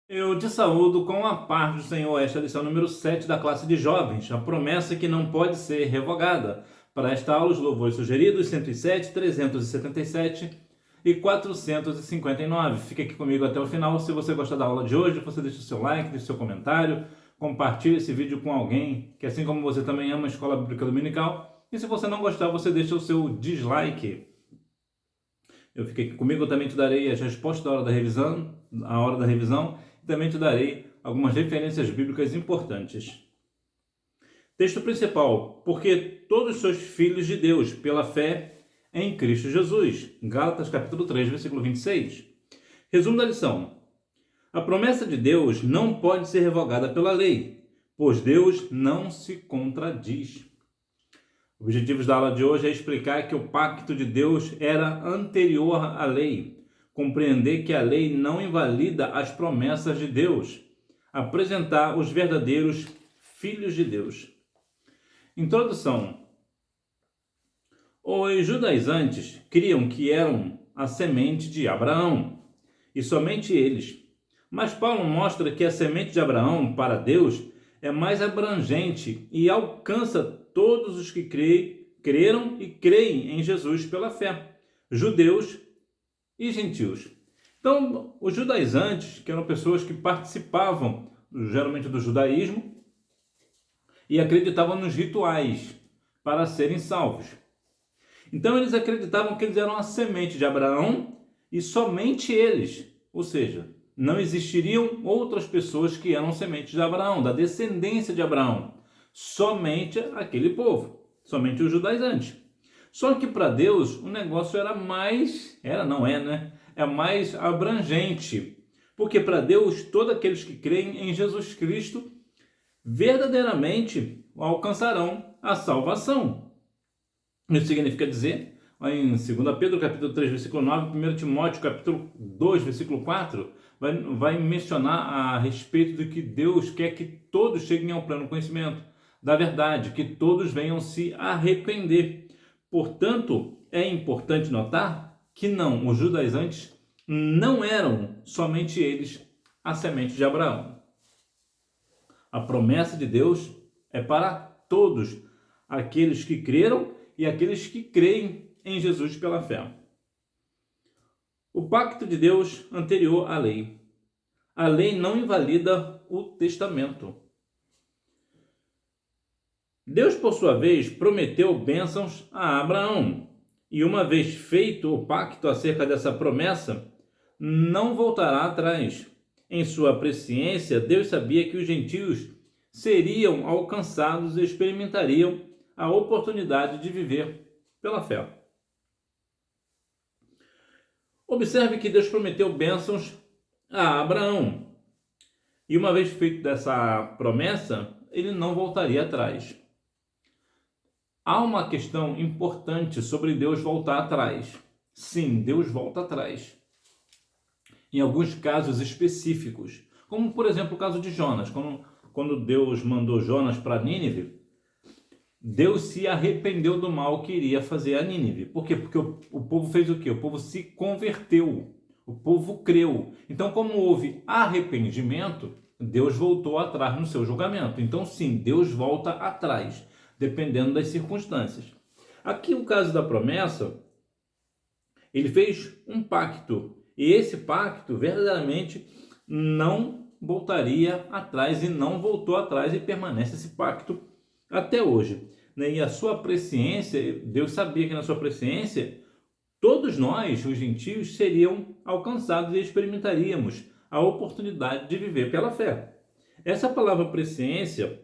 Eu te saúdo com a paz do Senhor. Esta é a lição número 7 da classe de jovens, a promessa que não pode ser revogada. Para esta aula, os louvores sugeridos, 107, 377 e 459. Fique aqui comigo até o final. Se você gostar da aula de hoje, você deixa o seu like, deixa o seu comentário, compartilhe esse vídeo com alguém que, assim como você, também ama a Escola Bíblica Dominical. E se você não gostar, você deixa o seu dislike. Eu fiquei aqui comigo, eu também te darei as respostas da hora da revisão, a hora da revisão, e também te darei algumas referências bíblicas importantes. Texto principal: porque todos sois filhos de Deus pela fé em Cristo Jesus. Gálatas capítulo 3, versículo 26. Resumo da lição: a promessa de Deus não pode ser revogada pela lei, pois Deus não se contradiz. Objetivos da aula de hoje é explicar que o pacto de Deus era anterior à lei, compreender que a lei não invalida as promessas de Deus, apresentar os verdadeiros filhos de Deus. Introdução. Os judaizantes criam que eram a semente de Abraão, e somente eles. Mas Paulo mostra que a semente de Abraão, para Deus, é mais abrangente e alcança todos os que creram e creem em Jesus pela fé, judeus e gentios. Então, os judaizantes, que eram pessoas que participavam geralmente do judaísmo e acreditavam nos rituais para serem salvos. Então, eles acreditavam que eles eram a semente de Abraão e somente eles, ou seja, não existiriam outras pessoas que eram sementes de Abraão, da descendência de Abraão. Somente aquele povo, somente os judaizantes. Só que para Deus o negócio era mais, é mais abrangente. Porque para Deus, todos aqueles que creem em Jesus Cristo verdadeiramente alcançarão a salvação. Isso significa dizer, em 2 Pedro capítulo 3, versículo 9, 1 Timóteo capítulo 2, versículo 4, vai mencionar a respeito de que Deus quer que todos cheguem ao pleno conhecimento da verdade, que todos venham se arrepender. Portanto, é importante notar que não, os judaizantes não eram somente eles a semente de Abraão. A promessa de Deus é para todos aqueles que creram e aqueles que creem em Jesus pela fé. O pacto de Deus anterior à lei. A lei não invalida o testamento. Deus, por sua vez, prometeu bênçãos a Abraão. E uma vez feito o pacto acerca dessa promessa, não voltará atrás. Em sua presciência, Deus sabia que os gentios seriam alcançados e experimentariam a oportunidade de viver pela fé. Observe que Deus prometeu bênçãos a Abraão. E uma vez feito dessa promessa, ele não voltaria atrás. Há uma questão importante sobre Deus voltar atrás. Sim, Deus volta atrás. Em alguns casos específicos, como por exemplo o caso de Jonas. Quando Deus mandou Jonas para Nínive, Deus se arrependeu do mal que iria fazer a Nínive. Por quê? Porque o povo fez o quê? O povo se converteu. O povo creu. Então, como houve arrependimento, Deus voltou atrás no seu julgamento. Então, sim, Deus volta atrás, dependendo das circunstâncias. Aqui, o caso da promessa, ele fez um pacto. E esse pacto, verdadeiramente, não voltaria atrás e não voltou atrás e permanece esse pacto até hoje. E a sua presciência, Deus sabia que na sua presciência, todos nós, os gentios, seriam alcançados e experimentaríamos a oportunidade de viver pela fé. Essa palavra presciência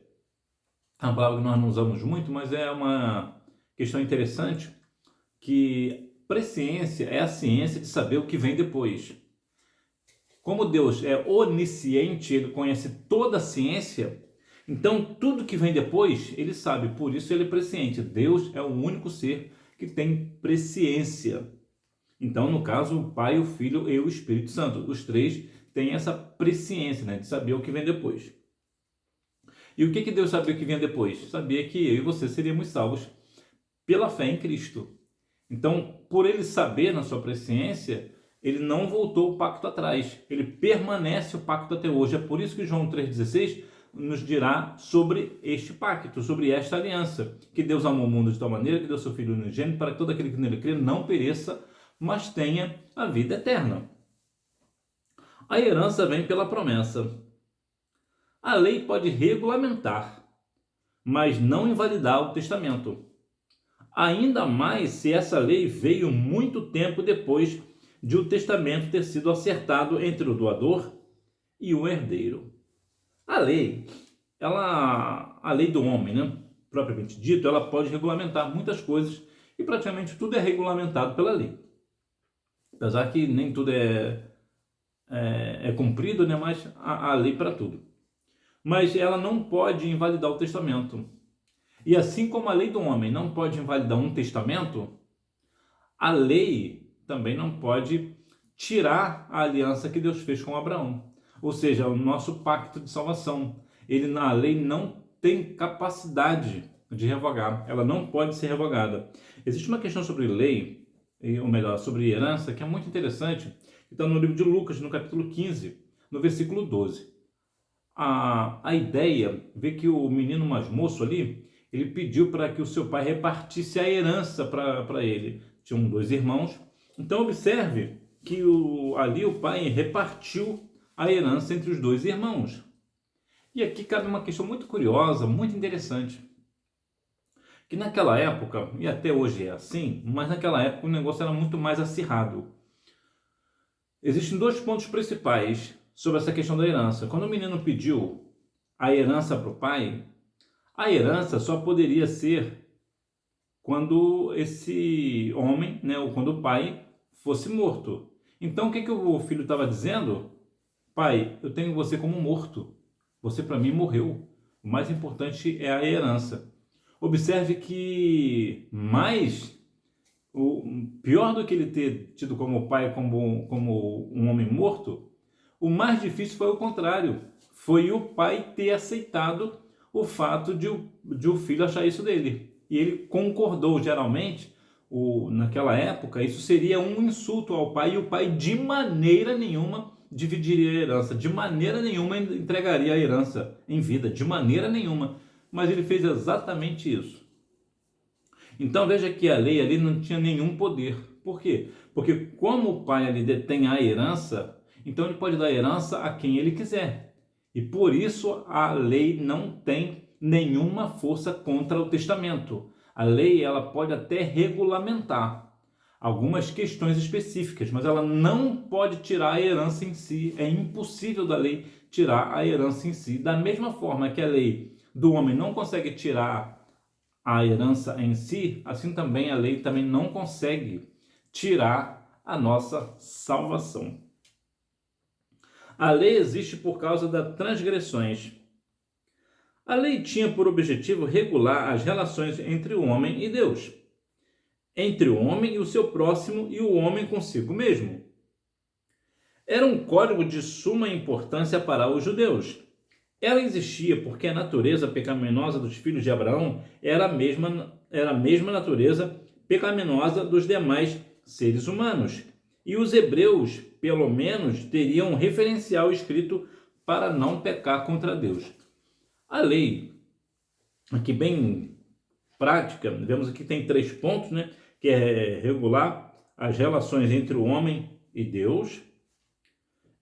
é uma palavra que nós não usamos muito, mas é uma questão interessante, que presciência é a ciência de saber o que vem depois. Como Deus é onisciente, ele conhece toda a ciência, então tudo que vem depois ele sabe, por isso ele é presciente. Deus é o único ser que tem presciência. Então, no caso, o Pai, o Filho e o Espírito Santo, os três têm essa presciência, de saber o que vem depois. E o que Deus sabia que vinha depois? Sabia que eu e você seríamos salvos pela fé em Cristo. Então, por ele saber na sua presciência, Ele não voltou o pacto atrás, ele permanece o pacto até hoje. É por isso que João 3,16 nos dirá sobre este pacto, sobre esta aliança, que Deus amou o mundo de tal maneira que deu seu Filho unigênito para que todo aquele que nele crê não pereça, mas tenha a vida eterna. A herança vem pela promessa. A lei pode regulamentar, mas não invalidar o testamento. Ainda mais se essa lei veio muito tempo depois de o testamento ter sido acertado entre o doador e o herdeiro. A lei do homem, né, propriamente dito, ela pode regulamentar muitas coisas e praticamente tudo é regulamentado pela lei. Apesar que nem tudo é cumprido, né, mas há lei para tudo. Mas ela não pode invalidar o testamento. E assim como a lei do homem não pode invalidar um testamento, a lei também não pode tirar a aliança que Deus fez com Abraão. Ou seja, o nosso pacto de salvação. A lei não tem capacidade de revogar. Ela não pode ser revogada. Existe uma questão sobre lei, ou melhor, sobre herança, que é muito interessante, que está no livro de Lucas, no capítulo 15, no versículo 12. A ideia, vê que o menino mais moço ali, ele pediu para que o seu pai repartisse a herança para ele. Tinham 2 irmãos. Então observe que ali o pai repartiu a herança entre os 2 irmãos. E aqui cabe uma questão muito curiosa, muito interessante. Que naquela época, e até hoje é assim, mas naquela época o negócio era muito mais acirrado. Existem 2 pontos principais sobre essa questão da herança. Quando o menino pediu a herança para o pai, a herança só poderia ser quando esse homem, né, ou quando o pai fosse morto. Então o que o filho estava dizendo? Pai, eu tenho você como morto. Você para mim morreu. O mais importante é a herança. Observe que pior do que ele ter tido como pai como um homem morto, o mais difícil foi o contrário. Foi o pai ter aceitado o fato de o filho achar isso dele. E ele concordou. Geralmente, naquela época, isso seria um insulto ao pai, e o pai de maneira nenhuma dividiria a herança, de maneira nenhuma entregaria a herança em vida, de maneira nenhuma. Mas ele fez exatamente isso. Então veja que a lei ali não tinha nenhum poder. Por quê? Porque como o pai ali detém a herança, então ele pode dar a herança a quem ele quiser. E por isso a lei não tem nenhuma força contra o testamento. A lei ela pode até regulamentar algumas questões específicas, mas ela não pode tirar a herança em si. É impossível da lei tirar a herança em si. Da mesma forma que a lei do homem não consegue tirar a herança em si, assim também a lei também não consegue tirar a nossa salvação. A lei existe por causa das transgressões. A lei tinha por objetivo regular as relações entre o homem e Deus, entre o homem e o seu próximo e o homem consigo mesmo. Era um código de suma importância para os judeus. Ela existia porque a natureza pecaminosa dos filhos de Abraão era a mesma natureza pecaminosa dos demais seres humanos. E os hebreus, pelo menos, teriam um referencial escrito para não pecar contra Deus. A lei, aqui bem prática, vemos aqui que tem 3 pontos, né? Que é regular as relações entre o homem e Deus,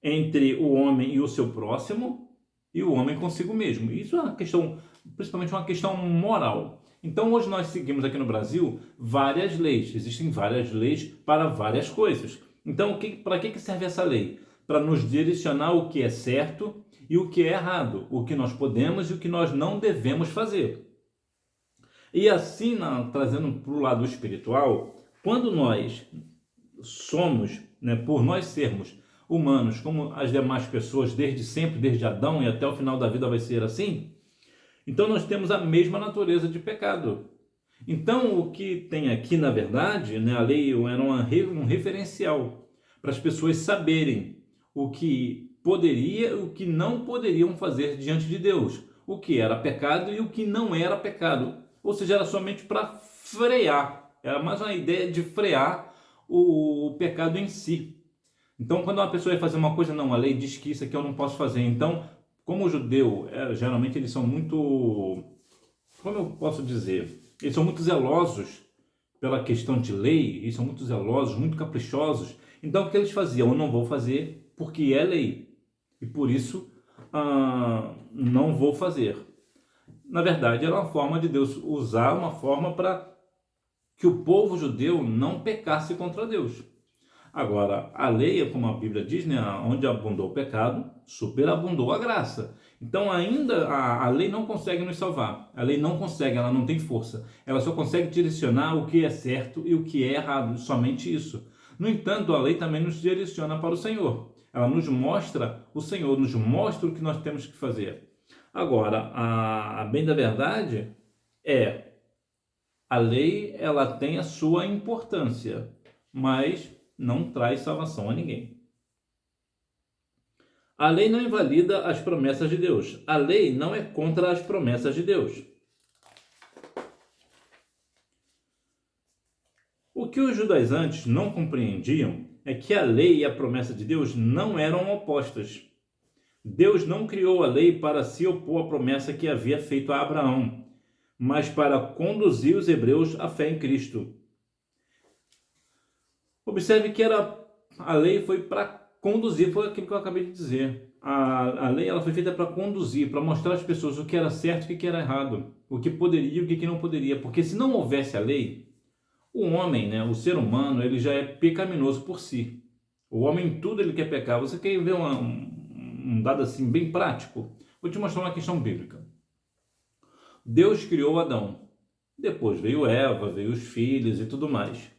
entre o homem e o seu próximo, e o homem consigo mesmo. Isso é uma questão, principalmente uma questão moral. Então hoje nós seguimos aqui no Brasil várias leis. Existem várias leis para várias coisas. Então para que serve essa lei? Para nos direcionar o que é certo e o que é errado, o que nós podemos e o que nós não devemos fazer. E assim, trazendo para o lado espiritual, quando nós somos, né, por nós sermos humanos, como as demais pessoas, desde sempre, desde Adão e até o final da vida vai ser assim, então nós temos a mesma natureza de pecado. Então o que tem aqui, na verdade, né, a lei era um referencial para as pessoas saberem o que poderia e o que não poderiam fazer diante de Deus, o que era pecado e o que não era pecado. Ou seja, era somente para frear, era mais uma ideia de frear o pecado em si. Então, quando uma pessoa vai fazer uma coisa, não, a lei diz que isso aqui eu não posso fazer. Então, como o judeu, geralmente eles são muito, como eu posso dizer, eles são muito zelosos pela questão de lei, eles são muito zelosos, muito caprichosos. Então, o que eles faziam? Eu não vou fazer porque é lei. E por isso, não vou fazer. Na verdade, era uma forma de Deus usar uma forma para que o povo judeu não pecasse contra Deus. Agora, a lei, como a Bíblia diz, né, onde abundou o pecado, superabundou a graça. Então, ainda a lei não consegue nos salvar. A lei não consegue, ela não tem força. Ela só consegue direcionar o que é certo e o que é errado, somente isso. No entanto, a lei também nos direciona para o Senhor. Ela nos mostra o Senhor, nos mostra o que nós temos que fazer. Agora, a bem da verdade a lei, ela tem a sua importância, mas não traz salvação a ninguém. A lei não invalida as promessas de Deus. A lei não é contra as promessas de Deus. O que os judaizantes não compreendiam é que a lei e a promessa de Deus não eram opostas. Deus não criou a lei para se opor à promessa que havia feito a Abraão, mas para conduzir os hebreus à fé em Cristo. Observe que a lei foi para conduzir, foi aquilo que eu acabei de dizer. A lei ela foi feita para conduzir, para mostrar às pessoas o que era certo e o que era errado, o que poderia e o que não poderia. Porque se não houvesse a lei, o homem, né, o ser humano, ele já é pecaminoso por si. O homem em tudo ele quer pecar. Você quer ver um dado assim bem prático? Vou te mostrar uma questão bíblica. Deus criou Adão. Depois veio Eva, veio os filhos e tudo mais.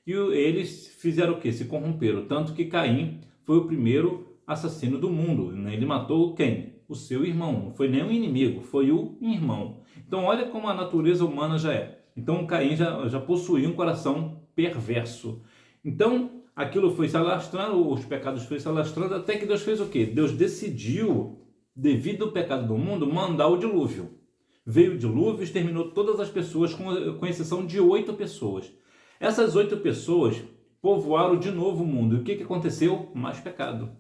E eles fizeram o quê? Se corromperam. Tanto que Caim foi o primeiro assassino do mundo. Né? Ele matou quem? O seu irmão. Não foi nem um inimigo, foi o irmão. Então olha como a natureza humana já é. Então Caim já possuía um coração perverso. Então aquilo foi se alastrando, os pecados foram se alastrando, até que Deus fez o quê? Deus decidiu, devido ao pecado do mundo, mandar o dilúvio. Veio o dilúvio e exterminou todas as pessoas, com exceção de 8 pessoas. Essas 8 pessoas povoaram de novo o mundo. E o que aconteceu? Mais pecado.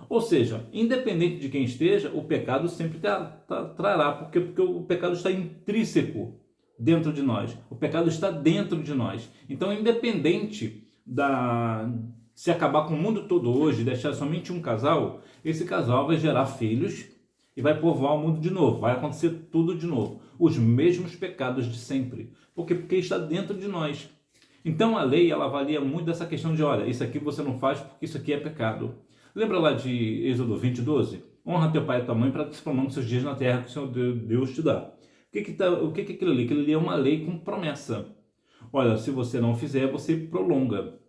Ou seja, independente de quem esteja, o pecado sempre trará, porque o pecado está intrínseco dentro de nós. O pecado está dentro de nós. Então, independente se acabar com o mundo todo hoje, deixar somente um casal, esse casal vai gerar filhos e vai povoar o mundo de novo. Vai acontecer tudo de novo. Os mesmos pecados de sempre. Porque está dentro de nós. Então a lei ela avalia muito dessa questão de, olha, isso aqui você não faz porque isso aqui é pecado. Lembra lá de Êxodo 20:12? Honra teu pai e tua mãe para que se prolongue seus dias na terra que o Senhor Deus te dá. O que é aquilo ali? Aquilo ali é uma lei com promessa. Olha, se você não fizer, você prolonga.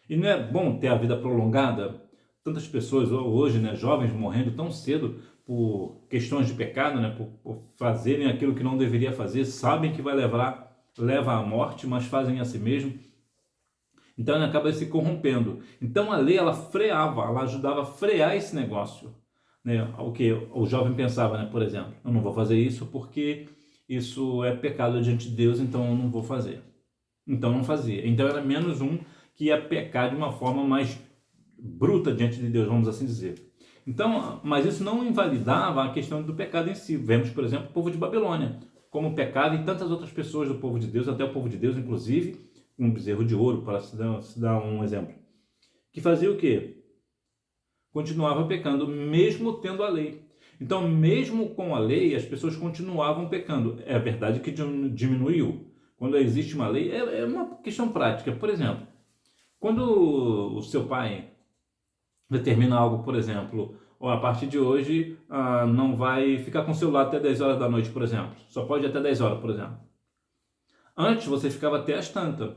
E não é bom ter a vida prolongada? Tantas pessoas hoje, né, jovens morrendo tão cedo por questões de pecado, né, por fazerem aquilo que não deveria fazer, sabem que leva à morte, mas fazem a si mesmo. Então ele acaba se corrompendo. Então a lei ela freava, ela ajudava a frear esse negócio, né? O que o jovem pensava, né, por exemplo, eu não vou fazer isso porque isso é pecado diante de Deus, então eu não vou fazer. Então não fazia. Então era menos um que ia pecar de uma forma mais bruta diante de Deus, vamos assim dizer. Então, mas isso não invalidava a questão do pecado em si. Vemos, por exemplo, o povo de Babilônia, como pecado, e tantas outras pessoas do povo de Deus, até o povo de Deus, inclusive, um bezerro de ouro, para se dar um exemplo, que fazia o quê? Continuava pecando, mesmo tendo a lei. Então, mesmo com a lei, as pessoas continuavam pecando. É verdade que diminuiu. Quando existe uma lei, é uma questão prática. Por exemplo, quando o seu pai determina algo, por exemplo, ou a partir de hoje não vai ficar com o celular até 10 horas da noite, por exemplo. Só pode ir até 10 horas, por exemplo. Antes você ficava até as tantas.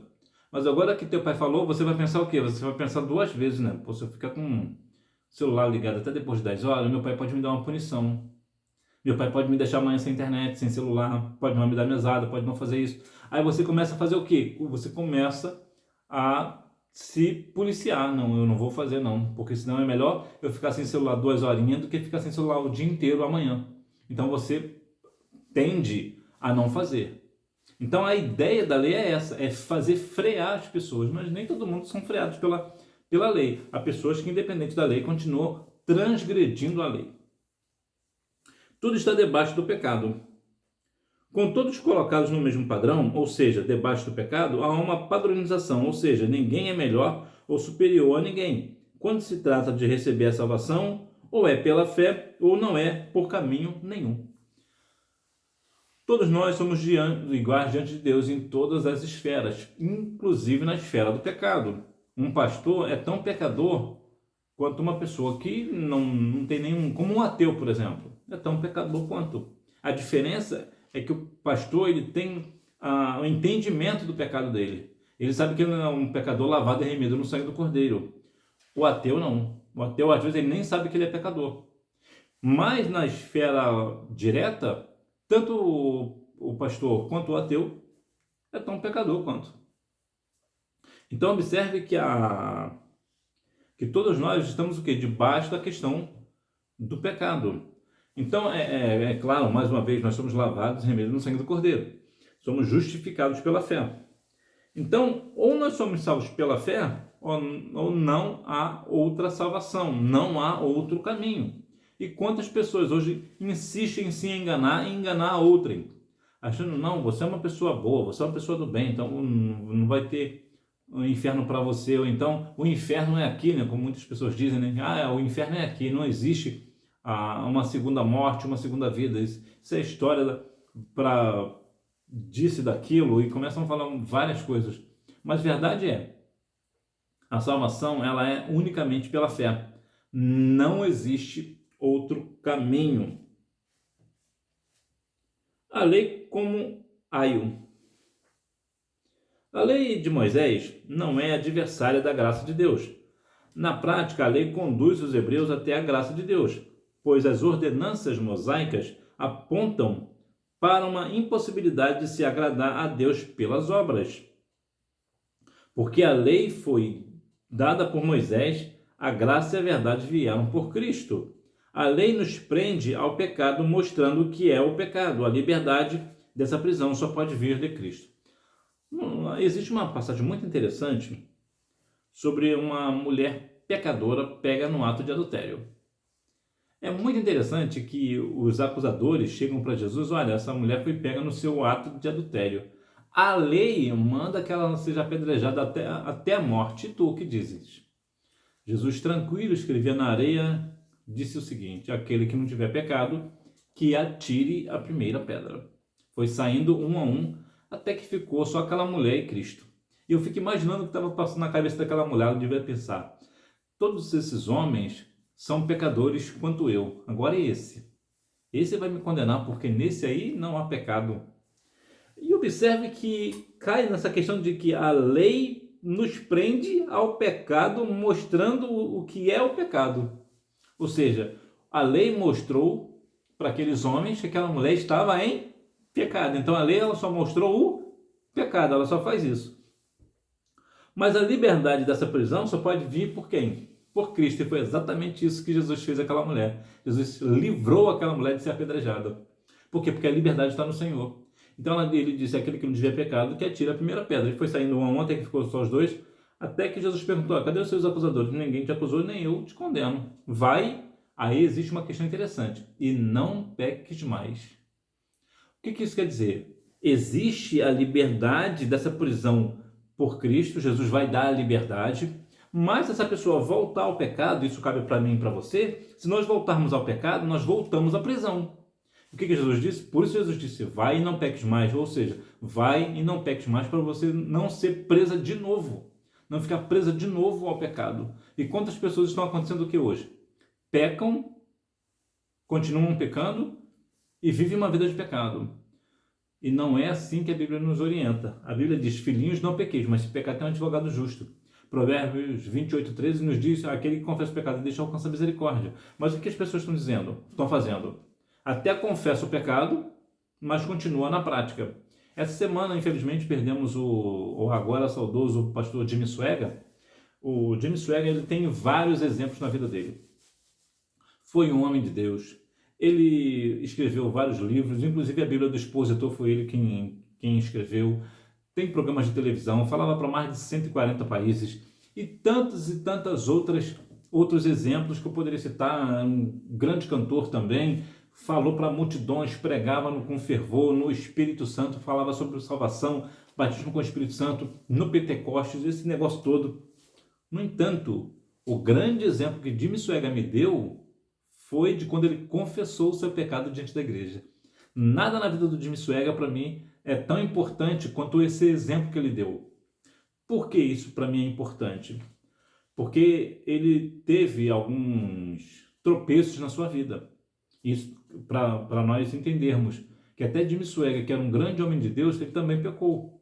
Mas agora que teu pai falou, você vai pensar o quê? Você vai pensar 2 vezes, né? Pô, se eu ficar com o celular ligado até depois de 10 horas, meu pai pode me dar uma punição. Meu pai pode me deixar amanhã sem internet, sem celular, pode não me dar mesada, pode não fazer isso. Aí você começa a fazer o quê? Você começa a se policiar. Não, eu não vou fazer não, porque senão é melhor eu ficar sem celular 2 horinhas do que ficar sem celular o dia inteiro amanhã. Então você tende a não fazer. Então a ideia da lei é essa, é fazer frear as pessoas, mas nem todo mundo são freados pela lei. Há pessoas que, independente da lei, continuam transgredindo a lei. Tudo está debaixo do pecado. Com todos colocados no mesmo padrão, ou seja, debaixo do pecado, há uma padronização, ou seja, ninguém é melhor ou superior a ninguém. Quando se trata de receber a salvação, ou é pela fé, ou não é por caminho nenhum. Todos nós somos iguais diante de Deus em todas as esferas, inclusive na esfera do pecado. Um pastor é tão pecador quanto uma pessoa que não tem nenhum, como um ateu, por exemplo, é tão pecador quanto. A diferença é que o pastor ele tem o entendimento do pecado dele. Ele sabe que ele não é um pecador lavado e remido no sangue do Cordeiro. O ateu não. O ateu, às vezes, ele nem sabe que ele é pecador. Mas na esfera direta, tanto o pastor quanto o ateu é tão pecador quanto. Então observe que todos nós estamos o quê? Debaixo da questão do pecado. Então é claro, mais uma vez, nós somos lavados e remidos no sangue do Cordeiro. Somos justificados pela fé. Então, ou nós somos salvos pela fé, ou não há outra salvação, não há outro caminho. E quantas pessoas hoje insistem em se enganar e enganar a outrem, achando, não, você é uma pessoa boa, você é uma pessoa do bem, então não vai ter um inferno para você, ou então o inferno é aqui, né? Como muitas pessoas dizem, né? O inferno é aqui, não existe uma segunda morte, uma segunda vida. Isso é história para disse daquilo, e começam a falar várias coisas. Mas a verdade é, a salvação ela é unicamente pela fé. Não existe outro caminho. A lei como aio. A lei de Moisés não é adversária da graça de Deus. Na prática, a lei conduz os hebreus até a graça de Deus, pois as ordenanças mosaicas apontam para uma impossibilidade de se agradar a Deus pelas obras. Porque a lei foi dada por Moisés, a graça e a verdade vieram por Cristo. A lei nos prende ao pecado, mostrando o que é o pecado. A liberdade dessa prisão só pode vir de Cristo. Existe uma passagem muito interessante sobre uma mulher pecadora pega no ato de adultério. É muito interessante que os acusadores chegam para Jesus, olha, essa mulher foi pega no seu ato de adultério. A lei manda que ela seja apedrejada até a morte. E tu o que dizes? Jesus, tranquilo, escrevia na areia, disse o seguinte, aquele que não tiver pecado, que atire a primeira pedra. Foi saindo um a um, até que ficou só aquela mulher e Cristo. E eu fico imaginando o que estava passando na cabeça daquela mulher. Ela devia pensar, todos esses homens são pecadores quanto eu. Agora esse vai me condenar, porque nesse aí não há pecado. E observe que cai nessa questão de que a lei nos prende ao pecado, mostrando o que é o pecado. Ou seja, a lei mostrou para aqueles homens que aquela mulher estava em pecado. Então a lei ela só mostrou o pecado, ela só faz isso. Mas a liberdade dessa prisão só pode vir por quem? Por Cristo. E foi exatamente isso que Jesus fez àquela mulher. Jesus livrou aquela mulher de ser apedrejada. Por quê? Porque a liberdade está no Senhor. Então ele disse, aquele que não tiver pecado, que atira a primeira pedra. Ele foi saindo um a um, até que ficou só os dois, até que Jesus perguntou, cadê os seus acusadores? Ninguém te acusou, nem eu te condeno. Vai, aí existe uma questão interessante. E não peques mais. O que isso quer dizer? Existe a liberdade dessa prisão por Cristo, Jesus vai dar a liberdade, mas se essa pessoa voltar ao pecado, isso cabe para mim e para você, se nós voltarmos ao pecado, nós voltamos à prisão. O que Jesus disse? Por isso Jesus disse, vai e não peques mais, ou seja, vai e não peques mais para você não ser presa de novo, não ficar presa de novo ao pecado. E quantas pessoas estão acontecendo aqui hoje? Pecam, continuam pecando e vivem uma vida de pecado. E não é assim que a Bíblia nos orienta. A Bíblia diz, filhinhos, não pequeis, mas se pecar tem um advogado justo. Provérbios 28:13 nos diz, aquele que confessa o pecado deixa alcançar misericórdia. Mas o que as pessoas estão dizendo? Estão fazendo? Até confessa o pecado, mas continua na prática. Essa semana, infelizmente, perdemos o agora saudoso pastor Jimmy Swaggart. O Jimmy Swaggart ele tem vários exemplos na vida dele. Foi um homem de Deus. Ele escreveu vários livros, inclusive a Bíblia do Expositor foi ele quem escreveu. Tem programas de televisão, falava para mais de 140 países. e tantas outros exemplos que eu poderia citar. Um grande cantor também, falou para multidões, pregava com fervor, no Espírito Santo, falava sobre salvação, batismo com o Espírito Santo, no Pentecostes, esse negócio todo. No entanto, o grande exemplo que Jimmy Swaggart me deu foi de quando ele confessou o seu pecado diante da igreja. Nada na vida do Jimmy Swaggart, para mim, é tão importante quanto esse exemplo que ele deu. Por que isso para mim é importante? Porque ele teve alguns tropeços na sua vida. Isso para nós entendermos que até Jimmy Swaggart, que era um grande homem de Deus, ele também pecou.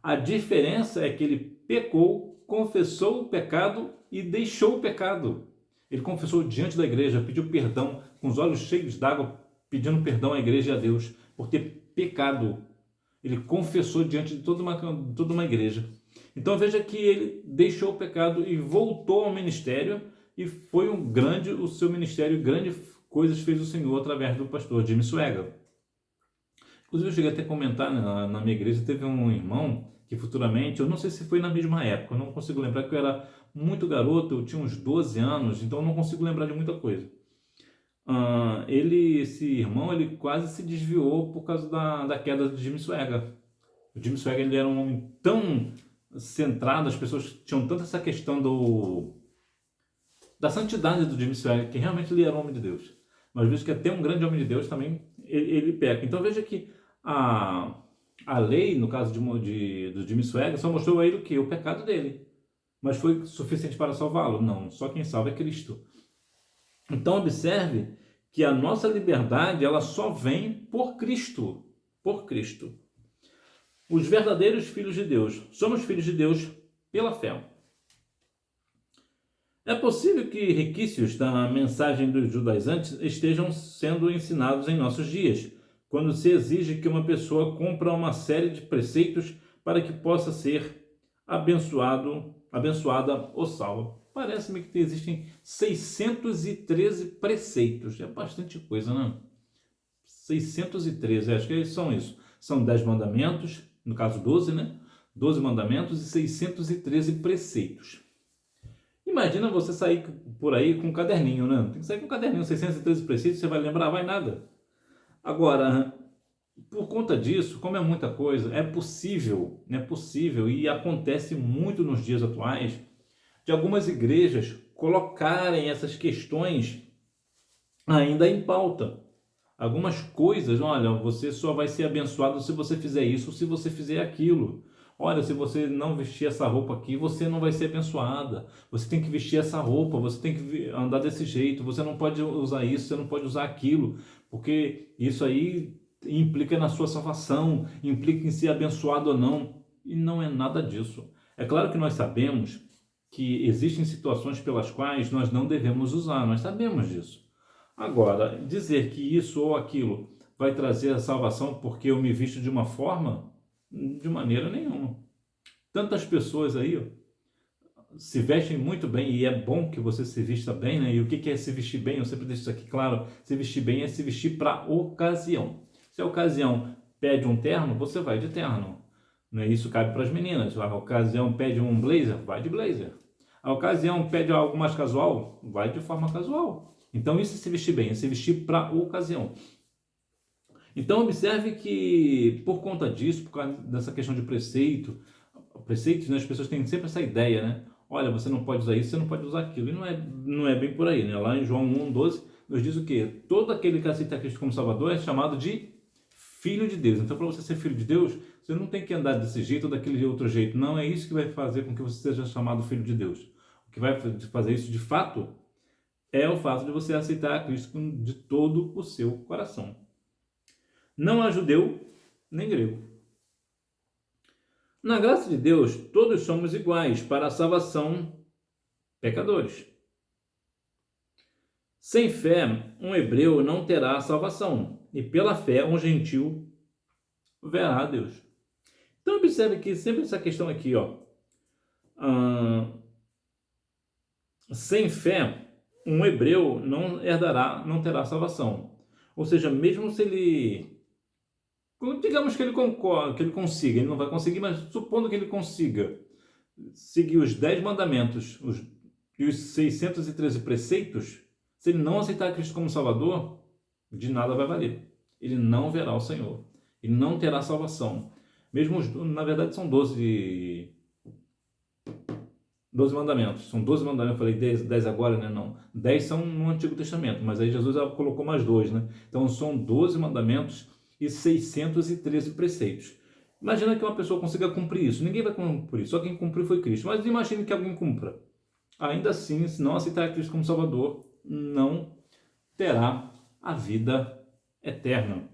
A diferença é que ele pecou, confessou o pecado e deixou o pecado. Ele confessou diante da igreja, pediu perdão, com os olhos cheios d'água, pedindo perdão à igreja e a Deus por ter pecado. Ele confessou diante de toda uma igreja. Então veja que ele deixou o pecado e voltou ao ministério, e foi o seu ministério, grandes coisas fez o Senhor através do pastor Jimmy Swaggart. Inclusive eu cheguei até a comentar, né, na minha igreja teve um irmão que futuramente, eu não sei se foi na mesma época, eu não consigo lembrar, porque eu era muito garoto, eu tinha uns 12 anos, então eu não consigo lembrar de muita coisa. Esse irmão, ele quase se desviou por causa da queda de Jimmy Swaggart. O Jimmy Swaggart, ele era um homem tão centrado, as pessoas tinham tanto essa questão da santidade do Jimmy Swaggart, que realmente ele era um homem de Deus. Mas veja que até um grande homem de Deus também, ele peca. Então veja que a lei, no caso do Jimmy Swaggart, só mostrou a ele o quê? O pecado dele. Mas foi suficiente para salvá-lo? Não, só quem salva é Cristo. Então observe que a nossa liberdade, ela só vem por Cristo. Por Cristo. Os verdadeiros filhos de Deus. Somos filhos de Deus pela fé. É possível que requisitos da mensagem dos judaizantes estejam sendo ensinados em nossos dias, quando se exige que uma pessoa cumpra uma série de preceitos para que possa ser abençoada ou salva. Parece-me que existem 613 preceitos. É bastante coisa, não? 613, acho que são isso. São 10 mandamentos, no caso 12, né? 12 mandamentos e 613 preceitos. Imagina você sair por aí com um caderninho, né? Tem que sair com um caderninho, 613 preceitos, você vai lembrar, vai nada. Agora, por conta disso, como é muita coisa, é possível e acontece muito nos dias atuais, de algumas igrejas colocarem essas questões ainda em pauta. Algumas coisas, olha, você só vai ser abençoado se você fizer isso ou se você fizer aquilo. Olha, se você não vestir essa roupa aqui, você não vai ser abençoada. Você tem que vestir essa roupa, você tem que andar desse jeito, você não pode usar isso, você não pode usar aquilo, porque isso aí implica na sua salvação, implica em ser abençoado ou não. E não é nada disso. É claro que nós sabemos que existem situações pelas quais nós não devemos usar, nós sabemos disso. Agora, dizer que isso ou aquilo vai trazer a salvação porque eu me visto de uma forma, de maneira nenhuma. Tantas pessoas aí se vestem muito bem, e é bom que você se vista bem, né? E o que é se vestir bem? Eu sempre deixo isso aqui claro, se vestir bem é se vestir para ocasião. Se a ocasião pede um terno, você vai de terno. Né? Isso cabe para as meninas. A ocasião pede um blazer, vai de blazer. A ocasião pede algo mais casual, vai de forma casual. Então isso é se vestir bem, é se vestir para a ocasião. Então observe que por conta disso, por causa dessa questão de preceitos, né, as pessoas têm sempre essa ideia, né? Olha, você não pode usar isso, você não pode usar aquilo. E não é bem por aí, né? Lá em João 1:12 nos diz o quê? Todo aquele que aceita Cristo como Salvador é chamado de filho de Deus. Então, para você ser filho de Deus, você não tem que andar desse jeito ou daquele outro jeito. Não é isso que vai fazer com que você seja chamado filho de Deus. O que vai fazer isso de fato é o fato de você aceitar a Cristo de todo o seu coração. Não há judeu nem grego. Na graça de Deus, todos somos iguais para a salvação, pecadores. Sem fé, um hebreu não terá salvação, e pela fé, um gentil verá a Deus. Então, observe que sempre essa questão aqui, sem fé, um hebreu não terá salvação. Ou seja, mesmo se ele, digamos que ele consiga, ele não vai conseguir, mas supondo que ele consiga, seguir os 10 mandamentos e os 613 preceitos, se ele não aceitar Cristo como Salvador, de nada vai valer. Ele não verá o Senhor. Ele não terá salvação. Mesmo, na verdade, são 12 mandamentos. São 12 mandamentos. Eu falei 10 agora, né? Não. 10 são no Antigo Testamento, mas aí Jesus colocou mais 2, né? Então são 12 mandamentos e 613 preceitos. Imagina que uma pessoa consiga cumprir isso. Ninguém vai cumprir, só quem cumpriu foi Cristo. Mas imagine que alguém cumpra. Ainda assim, se não aceitar Cristo como Salvador, não terá a vida eterna.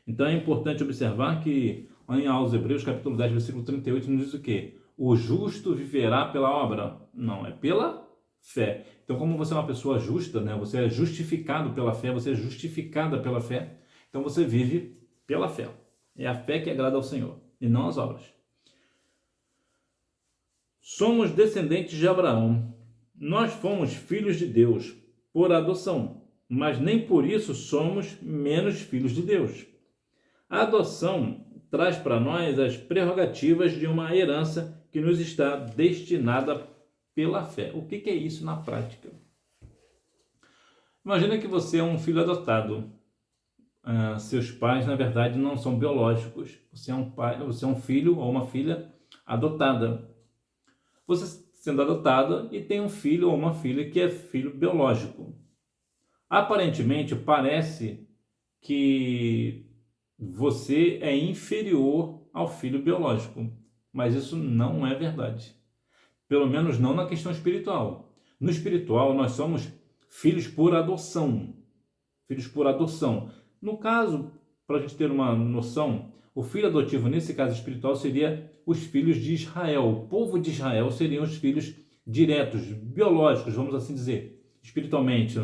Então é importante observar que em aos Hebreus, capítulo 10, versículo 38, nos diz o quê? O justo viverá pela obra? Não, é pela fé. Então, como você é uma pessoa justa, né? Você é justificado pela fé, você é justificada pela fé, então você vive pela fé. É a fé que agrada ao Senhor, e não as obras. Somos descendentes de Abraão. Nós fomos filhos de Deus por adoção, mas nem por isso somos menos filhos de Deus. A adoção traz para nós as prerrogativas de uma herança que nos está destinada pela fé. O que é isso na prática? Imagina que você é um filho adotado. Seus pais, na verdade, não são biológicos. Você é um filho ou uma filha adotada. Você sendo adotada e tem um filho ou uma filha que é filho biológico. Aparentemente, parece que você é inferior ao filho biológico, mas isso não é verdade. Pelo menos não na questão espiritual. No espiritual, nós somos filhos por adoção. Filhos por adoção. No caso, para a gente ter uma noção, o filho adotivo, nesse caso espiritual, seria os filhos de Israel. O povo de Israel seriam os filhos diretos, biológicos, vamos assim dizer, espiritualmente.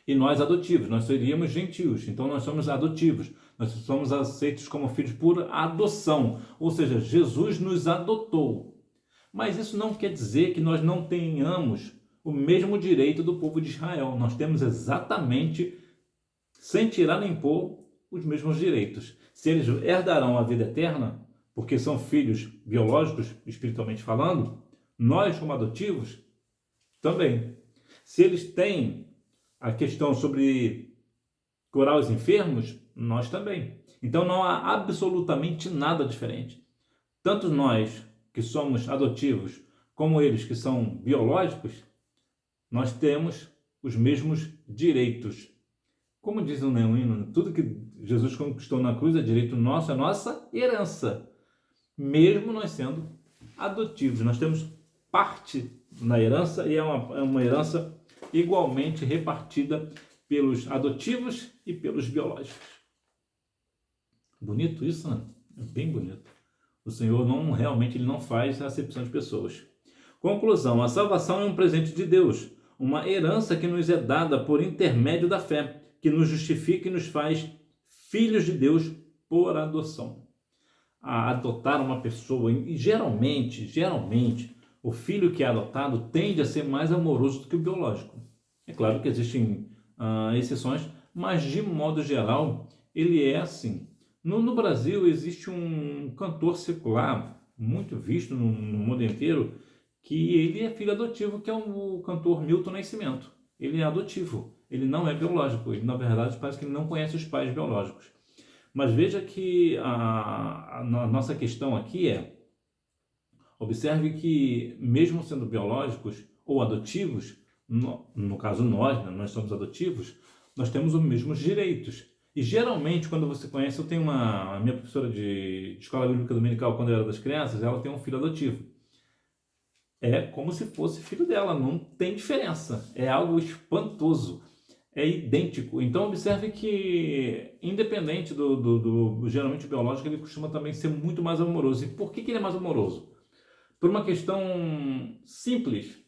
E nós adotivos, nós seríamos gentios, então nós somos adotivos, nós somos aceitos como filhos por adoção, ou seja, Jesus nos adotou. Mas isso não quer dizer que nós não tenhamos o mesmo direito do povo de Israel. Nós temos exatamente, sem tirar nem pôr, os mesmos direitos. Se eles herdarão a vida eterna, porque são filhos biológicos, espiritualmente falando, nós, como adotivos, também. Se eles têm a questão sobre curar os enfermos, nós também. Então não há absolutamente nada diferente. Tanto nós, que somos adotivos, como eles que são biológicos, nós temos os mesmos direitos. Como diz o hino, tudo que Jesus conquistou na cruz é direito nosso, é nossa herança. Mesmo nós sendo adotivos, nós temos parte na herança e é uma herança igualmente repartida pelos adotivos e pelos biológicos. Bonito isso, né? É bem bonito. O Senhor ele não faz acepção de pessoas. Conclusão: a salvação é um presente de Deus, uma herança que nos é dada por intermédio da fé, que nos justifica e nos faz filhos de Deus por adoção. A adotar uma pessoa, e geralmente, o filho que é adotado tende a ser mais amoroso do que o biológico. É claro que existem exceções, mas de modo geral ele é assim. No Brasil existe um cantor secular muito visto no mundo inteiro, que ele é filho adotivo, que é o cantor Milton Nascimento. Ele é adotivo, ele não é biológico, ele na verdade parece que ele não conhece os pais biológicos. Mas veja que a nossa questão aqui observe que mesmo sendo biológicos ou adotivos, no caso nós, né, nós somos adotivos, nós temos os mesmos direitos. E geralmente quando você conhece, a minha professora de escola bíblica dominical, quando eu era das crianças, ela tem um filho adotivo. É como se fosse filho dela, não tem diferença, é algo espantoso. É idêntico. Então observe que, independente do geralmente biológico, ele costuma também ser muito mais amoroso. E por que ele é mais amoroso? Por uma questão simples.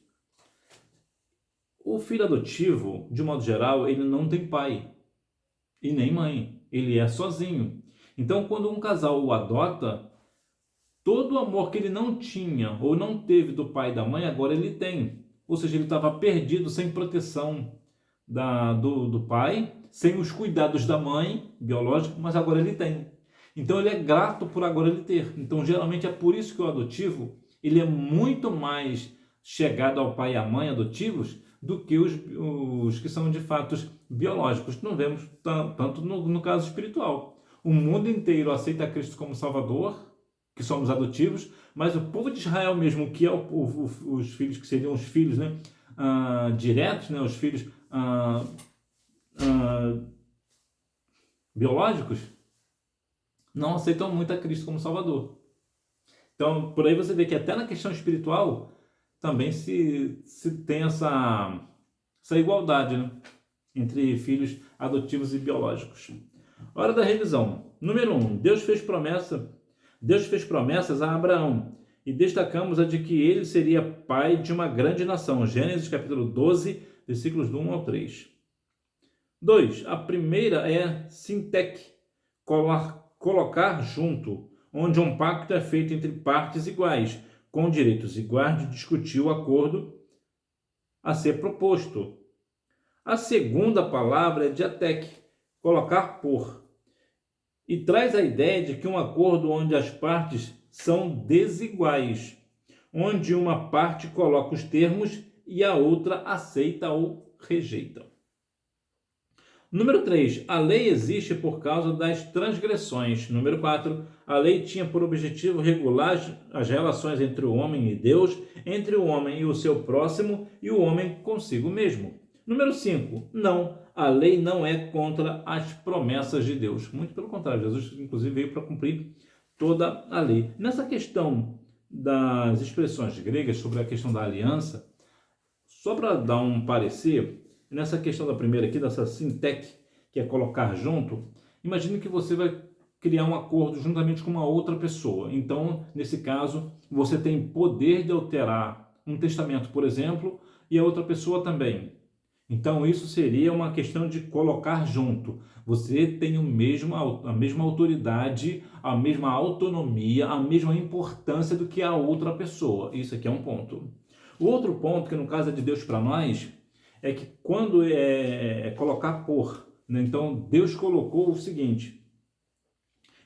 O filho adotivo, de modo geral, ele não tem pai e nem mãe. Ele é sozinho. Então, quando um casal o adota, todo o amor que ele não tinha ou não teve do pai e da mãe, agora ele tem. Ou seja, ele estava perdido, sem proteção do pai, sem os cuidados da mãe biológica, mas agora ele tem. Então ele é grato por agora ele ter. Então geralmente é por isso que o adotivo ele é muito mais chegado ao pai e à mãe adotivos do que os que são de fato biológicos. Não vemos tanto no caso espiritual. O mundo inteiro aceita Cristo como Salvador, que somos adotivos, mas o povo de Israel mesmo, que é os filhos, que seriam os filhos, né, diretos, né, os filhos biológicos, não aceitam muito a Cristo como Salvador. Então, por aí você vê que até na questão espiritual também se tem essa igualdade, né, entre filhos adotivos e biológicos. Hora da revisão. Número 1. Deus fez promessas a Abraão e destacamos a de que ele seria pai de uma grande nação. Gênesis capítulo 12, versículos do 1 ao 3. 2. A primeira é sintec, colocar junto, onde um pacto é feito entre partes iguais, com direitos iguais de discutir o acordo a ser proposto. A segunda palavra é diatec, colocar por, e traz a ideia de que um acordo onde as partes são desiguais, onde uma parte coloca os termos e a outra aceita ou rejeita. Número 3. A lei existe por causa das transgressões. Número 4. A lei tinha por objetivo regular as relações entre o homem e Deus, entre o homem e o seu próximo e o homem consigo mesmo. Número 5. Não. A lei não é contra as promessas de Deus. Muito pelo contrário, Jesus inclusive veio para cumprir toda a lei. Nessa questão das expressões gregas sobre a questão da aliança, só para dar um parecer, nessa questão da primeira aqui, dessa sintec, que é colocar junto, imagine que você vai criar um acordo juntamente com uma outra pessoa. Então, nesse caso, você tem poder de alterar um testamento, por exemplo, e a outra pessoa também. Então, isso seria uma questão de colocar junto. Você tem a mesma autoridade, a mesma autonomia, a mesma importância do que a outra pessoa. Isso aqui é um ponto. O outro ponto, que no caso é de Deus para nós, é que quando é colocar por, né? Então Deus colocou o seguinte: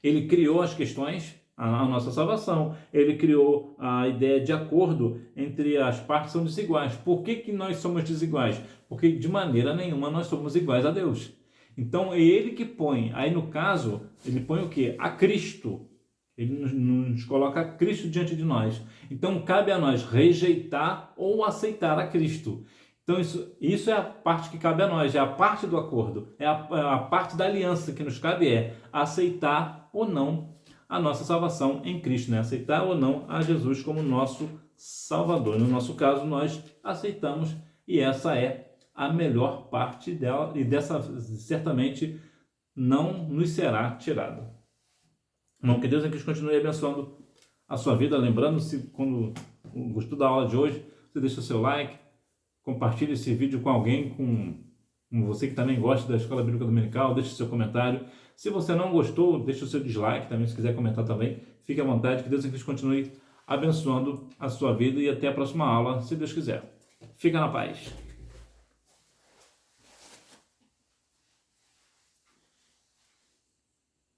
ele criou as questões, a nossa salvação, ele criou a ideia de acordo entre as partes são desiguais. Por que nós somos desiguais? Porque de maneira nenhuma nós somos iguais a Deus. Então é ele que põe, aí no caso, ele põe o quê? A Cristo. Ele nos coloca a Cristo diante de nós. Então cabe a nós rejeitar ou aceitar a Cristo. Então isso é a parte que cabe a nós, é a parte do acordo, é a parte da aliança que nos cabe, é aceitar ou não a nossa salvação em Cristo, né? Aceitar ou não a Jesus como nosso Salvador. No nosso caso, nós aceitamos e essa é a melhor parte dela e dessa certamente não nos será tirada. Bom, que Deus em Cristo continue abençoando a sua vida. Lembrando, se quando gostou da aula de hoje, você deixa o seu like, compartilhe esse vídeo com alguém, com você que também gosta da Escola Bíblica Dominical, deixe o seu comentário. Se você não gostou, deixe o seu dislike também, se quiser comentar também. Fique à vontade, que Deus em Cristo continue abençoando a sua vida e até a próxima aula, se Deus quiser. Fica na paz.